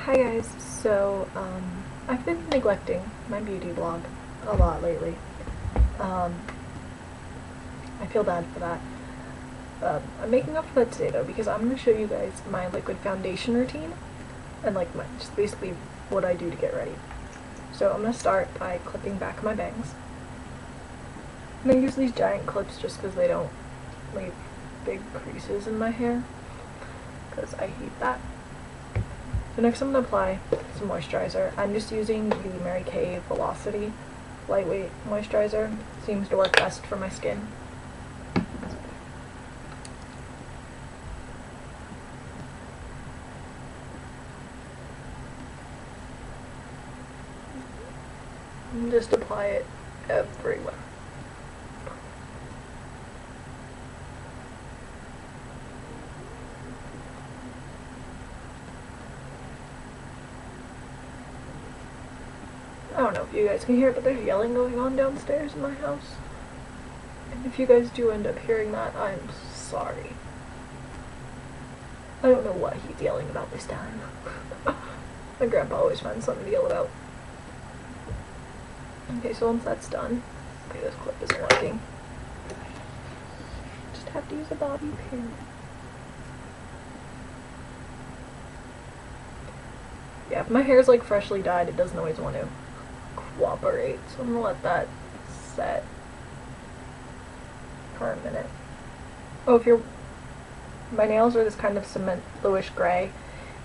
Hi guys, I've been neglecting my beauty blog a lot lately. Um, I feel bad for that. I'm making up for that today though because I'm going to show you guys my liquid foundation routine and just basically what I do to get ready. So I'm going to start by clipping back my bangs. I'm going to use these giant clips just because they don't leave big creases in my hair because I hate that. So next I'm going to apply some moisturizer. I'm just using the Mary Kay Velocity lightweight moisturizer. Seems to work best for my skin. And just apply it everywhere. I don't know if you guys can hear it, but there's yelling going on downstairs in my house. And if you guys do end up hearing that, I'm sorry. I don't know what he's yelling about this time. My grandpa always finds something to yell about. Okay, so once that's done, okay, this clip isn't working. Just have to use a bobby pin. Yeah, if my hair's like freshly dyed, it doesn't always want to cooperate, so I'm gonna let that set for a minute. Oh, my nails are this kind of cement bluish gray.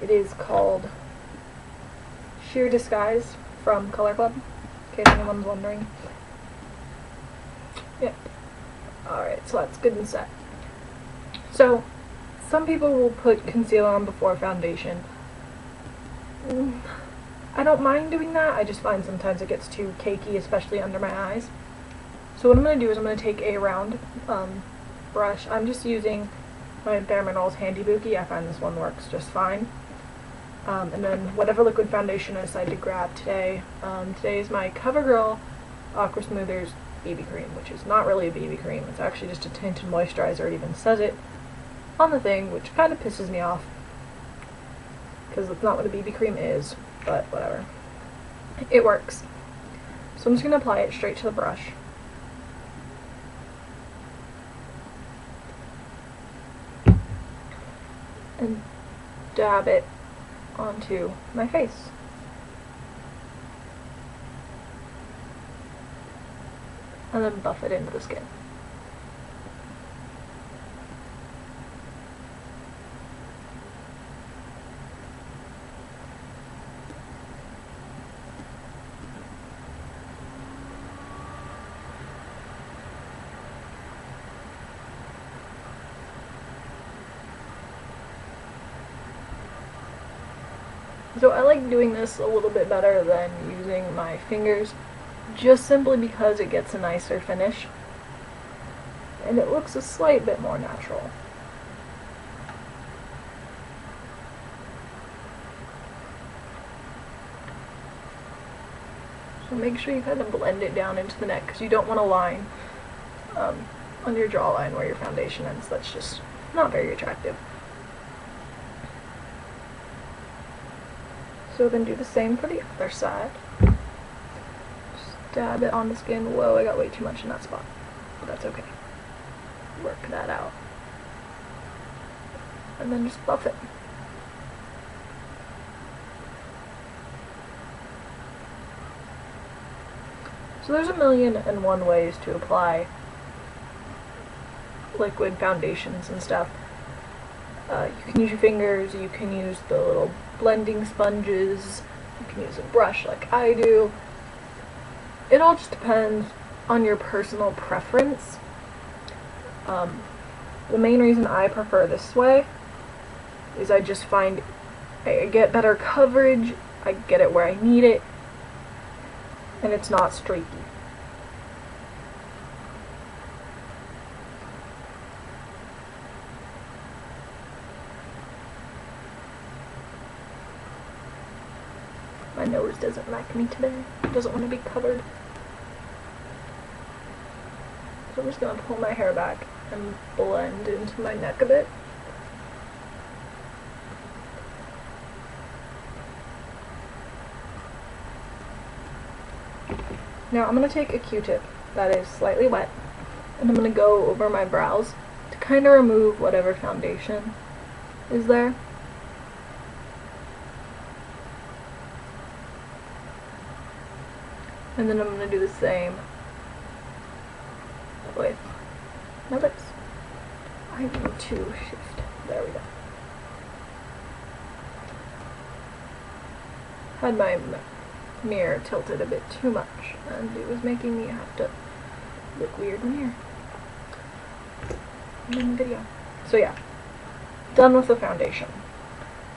It is called Sheer Disguise from Color Club, in case anyone's wondering. Yep. Alright, so that's good and set. So, some people will put concealer on before foundation. I don't mind doing that, I just find sometimes it gets too cakey, especially under my eyes. So what I'm going to do is I'm going to take a round brush. I'm just using my Bare Minerals Handy Bookie. I find this one works just fine. And then whatever liquid foundation I decide to grab today. Today is my CoverGirl Aqua Smoothers BB Cream, which is not really a BB cream. It's actually just a tinted moisturizer. It even says it on the thing, which kind of pisses me off because it's not what a BB cream is, but whatever. It works. So I'm just going to apply it straight to the brush. And dab it onto my face. And then buff it into the skin. So I like doing this a little bit better than using my fingers, just simply because it gets a nicer finish, and it looks a slight bit more natural. So make sure you kind of blend it down into the neck, because you don't want a line on your jawline where your foundation ends. That's just not very attractive. So then do the same for the other side. Just dab it on the skin. Whoa, I got way too much in that spot. But that's okay. Work that out. And then just buff it. So there's 1,000,001 ways to apply liquid foundations and stuff. You can use your fingers, you can use the little blending sponges, you can use a brush like I do. It all just depends on your personal preference. The main reason I prefer this way is I just find I get better coverage, I get it where I need it, and it's not streaky. My nose doesn't like me today. It doesn't want to be covered. So I'm just going to pull my hair back and blend into my neck a bit. Now I'm going to take a Q-tip that is slightly wet, and I'm going to go over my brows to kind of remove whatever foundation is there. And then I'm going to do the same with my lips. I need to shift. There we go. Had my mirror tilted a bit too much, and it was making me have to look weird in here in the video. So yeah, done with the foundation.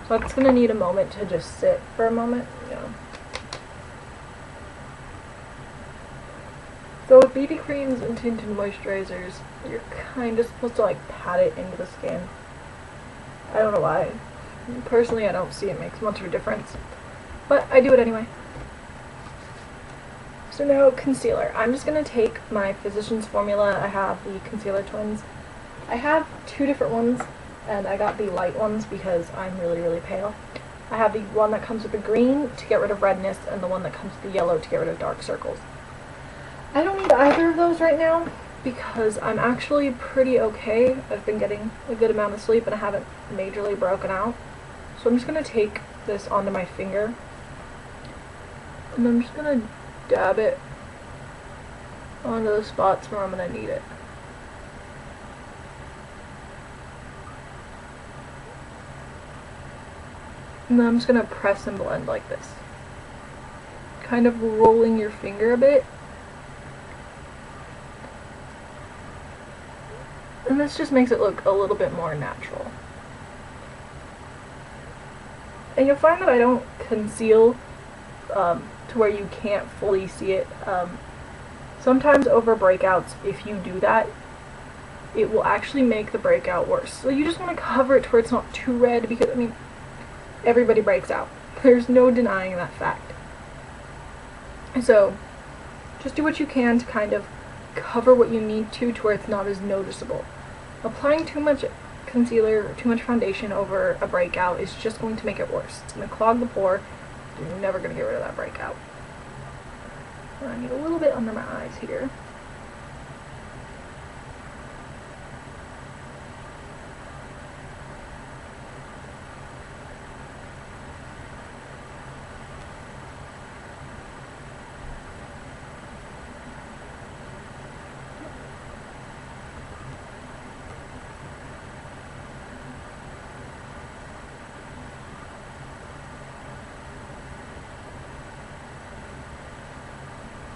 So it's gonna need a moment to just sit for a moment, you know. So with BB creams and tinted moisturizers, you're kind of supposed to like pat it into the skin. I don't know why. Personally, I don't see it makes much of a difference, but I do it anyway. So now concealer. I'm just going to take my Physicians Formula. I have the Concealer Twins. I have two different ones, and I got the light ones because I'm really pale. I have the one that comes with the green to get rid of redness, and the one that comes with the yellow to get rid of dark circles. I don't need either of those right now because I'm actually pretty okay. I've been getting a good amount of sleep and I haven't majorly broken out. So I'm just going to take this onto my finger, and I'm just going to dab it onto the spots where I'm going to need it. And then I'm just going to press and blend like this. Kind of rolling your finger a bit. And this just makes it look a little bit more natural. And you'll find that I don't conceal to where you can't fully see it. Sometimes over breakouts, if you do that, it will actually make the breakout worse. So you just want to cover it to where it's not too red, because, I mean, everybody breaks out. There's no denying that fact. So just do what you can to kind of cover what you need to where it's not as noticeable. Applying too much concealer or too much foundation over a breakout is just going to make it worse. It's going to clog the pore. You're never going to get rid of that breakout. I need a little bit under my eyes here.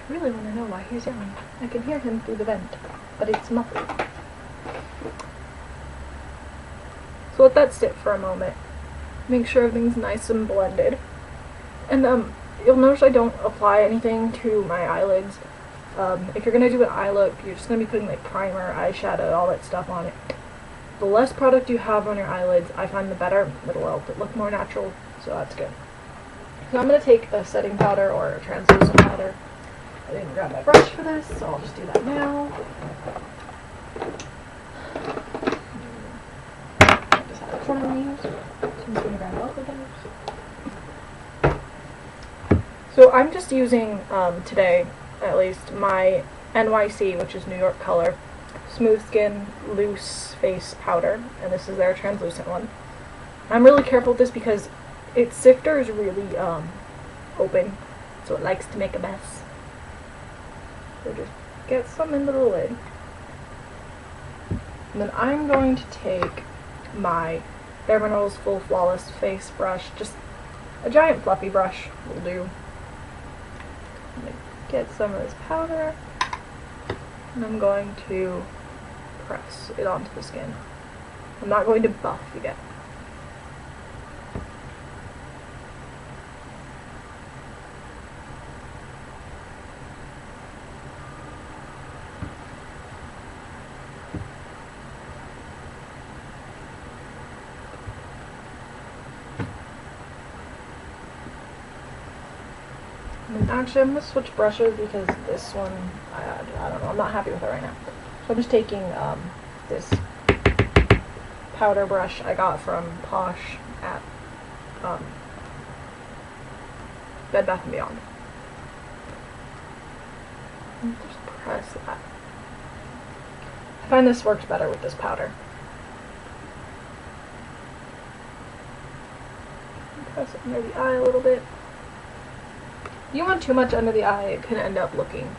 I really want to know why he's yelling. I can hear him through the vent, but it's muffled. So let that sit for a moment. Make sure everything's nice and blended. And you'll notice I don't apply anything to my eyelids. If you're going to do an eye look, you're just going to be putting like primer, eyeshadow, all that stuff on it. The less product you have on your eyelids, I find the better. It'll help it look more natural, so that's good. So I'm going to take a setting powder or a translucent powder. I didn't grab my brush for this, so I'll just do that now. I just have a corner to use, so I'm just going to grab both of those. So I'm just using, today, at least, my NYC, which is New York Color, Smooth Skin Loose Face Powder, and this is their translucent one. I'm really careful with this because its sifter is really open, so it likes to make a mess. So just get some into the lid. And then I'm going to take my Bare Minerals Full Flawless Face Brush, just a giant fluffy brush will do. I'm going to get some of this powder, and I'm going to press it onto the skin. I'm not going to buff yet. Actually, I'm going to switch brushes because this one, I don't know, I'm not happy with it right now. So I'm just taking this powder brush I got from Posh at Bed Bath & Beyond. And just press that. I find this works better with this powder. Press it under the eye a little bit. If you want too much under the eye, it can end up looking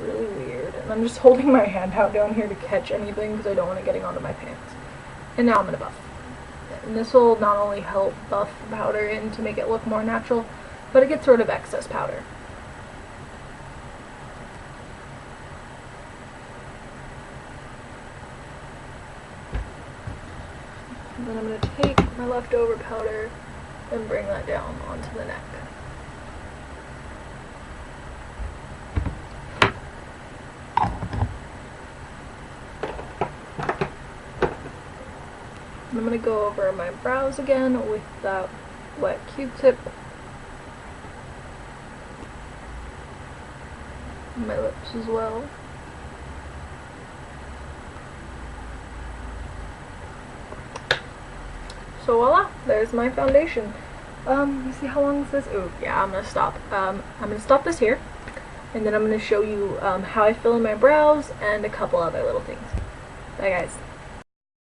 really weird. And I'm just holding my hand out down here to catch anything because I don't want it getting onto my pants. And now I'm going to buff. And this will not only help buff the powder in to make it look more natural, but it gets rid of excess powder. And then I'm going to take my leftover powder and bring that down onto the neck. And I'm going to go over my brows again with that wet Q-tip. My lips as well. So voila, there's my foundation. You see how long this is? Oh yeah, I'm gonna stop. I'm gonna stop this here, and then I'm gonna show you how I fill in my brows and a couple other little things. Bye guys.